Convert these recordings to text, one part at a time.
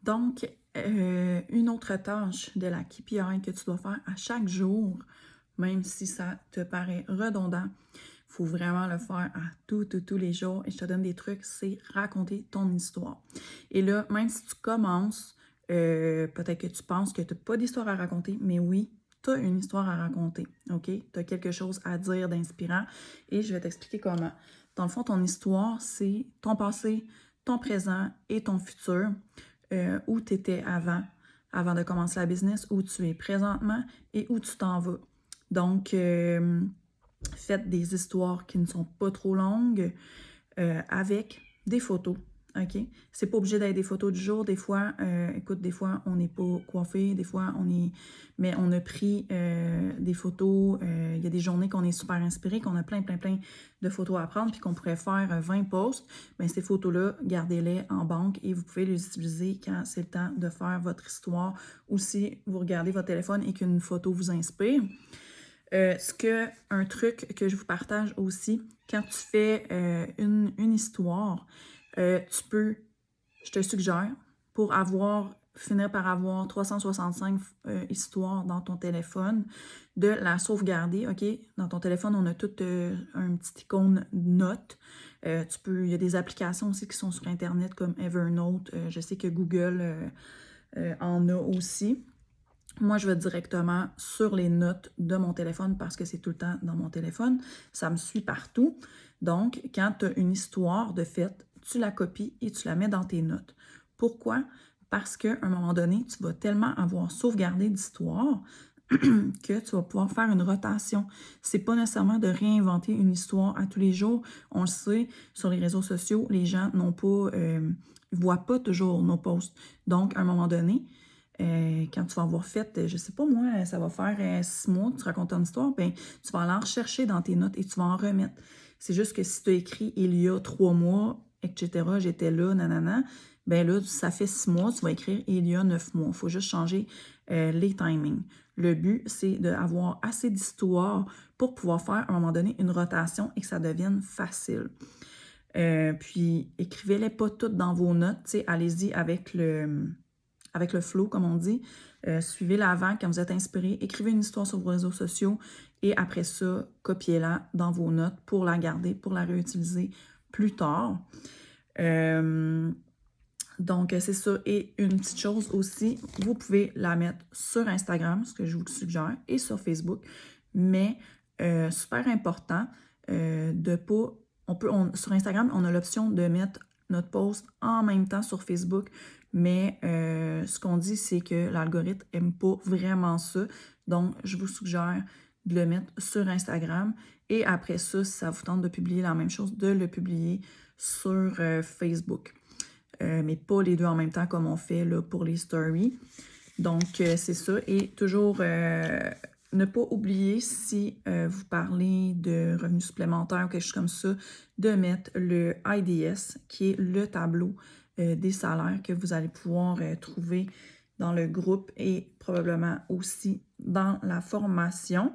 Donc, une autre tâche de la KPI que tu dois faire à chaque jour, même si ça te paraît redondant, il faut vraiment le faire à tous les jours. Et je te donne des trucs, c'est raconter ton histoire. Et là, même si tu commences, peut-être que tu penses que tu n'as pas d'histoire à raconter, mais oui, tu as une histoire à raconter, OK? Tu as quelque chose à dire d'inspirant et je vais t'expliquer comment. Dans le fond, ton histoire, c'est ton passé, ton présent et ton futur. Où tu étais avant de commencer la business, où tu es présentement et où tu t'en vas. Donc, faites des histoires qui ne sont pas trop longues avec des photos. OK? C'est pas obligé d'être des photos du jour. Des fois, écoute, des fois, on n'est pas coiffé, des fois, mais on a pris des photos. Il y a des journées qu'on est super inspiré, qu'on a plein de photos à prendre, puis qu'on pourrait faire 20 posts. Bien, ces photos-là, gardez-les en banque et vous pouvez les utiliser quand c'est le temps de faire votre histoire ou si vous regardez votre téléphone et qu'une photo vous inspire. Un truc que je vous partage aussi, quand tu fais une histoire, tu peux, je te suggère, pour finir par avoir 365 histoires dans ton téléphone, de la sauvegarder, OK? Dans ton téléphone, on a tout un petit icône notes. Il y a des applications aussi qui sont sur Internet comme Evernote. Je sais que Google en a aussi. Moi, je vais directement sur les notes de mon téléphone parce que c'est tout le temps dans mon téléphone. Ça me suit partout. Donc, quand tu as une histoire de fait, tu la copies et tu la mets dans tes notes. Pourquoi? Parce qu'à un moment donné, tu vas tellement avoir sauvegardé d'histoire que tu vas pouvoir faire une rotation. C'est pas nécessairement de réinventer une histoire à tous les jours. On le sait, sur les réseaux sociaux, les gens voient pas toujours nos posts. Donc, à un moment donné, quand tu vas avoir fait, je sais pas moi, ça va faire 6 mois que tu racontes ton histoire, ben tu vas aller en rechercher dans tes notes et tu vas en remettre. C'est juste que si tu as écrit il y a 3 mois, etc., j'étais là, nanana, ben là, ça fait 6 mois, tu vas écrire il y a 9 mois. Il faut juste changer les timings. Le but, c'est d'avoir assez d'histoire pour pouvoir faire à un moment donné une rotation et que ça devienne facile. Puis, écrivez-les pas toutes dans vos notes, allez-y avec le flow, comme on dit. Suivez l'avant quand vous êtes inspiré. Écrivez une histoire sur vos réseaux sociaux et après ça, copiez-la dans vos notes pour la garder, pour la réutiliser plus tard. Donc, c'est ça. Et une petite chose aussi, vous pouvez la mettre sur Instagram, ce que je vous suggère, et sur Facebook. Mais, super important de pas... sur Instagram, on a l'option de mettre notre post en même temps sur Facebook. Mais ce qu'on dit, c'est que l'algorithme n'aime pas vraiment ça. Donc, je vous suggère de le mettre sur Instagram. Et après ça, si ça vous tente de publier la même chose, de le publier sur Facebook. Mais pas les deux en même temps comme on fait là, pour les stories. Donc, c'est ça. Et toujours ne pas oublier, si vous parlez de revenus supplémentaires ou quelque chose comme ça, de mettre le IDS, qui est le tableau des salaires que vous allez pouvoir trouver dans le groupe et probablement aussi dans la formation.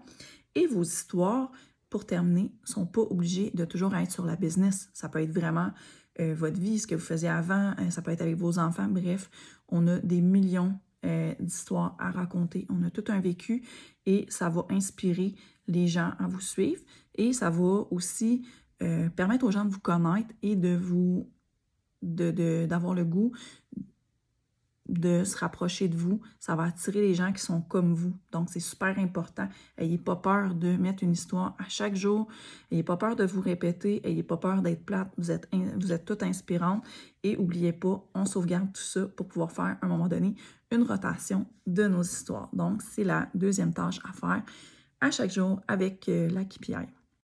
Et vos histoires, pour terminer, ne sont pas obligées de toujours être sur la business. Ça peut être vraiment votre vie, ce que vous faisiez avant, ça peut être avec vos enfants. Bref, on a des millions d'histoires à raconter. On a tout un vécu et ça va inspirer les gens à vous suivre et ça va aussi permettre aux gens de vous connaître et d'avoir le goût de se rapprocher de vous. Ça va attirer les gens qui sont comme vous. Donc, c'est super important. Ayez pas peur de mettre une histoire à chaque jour. Ayez pas peur de vous répéter. Ayez pas peur d'être plate. Vous êtes toutes inspirantes. Et n'oubliez pas, on sauvegarde tout ça pour pouvoir faire, à un moment donné, une rotation de nos histoires. Donc, c'est la deuxième tâche à faire à chaque jour avec la KPI.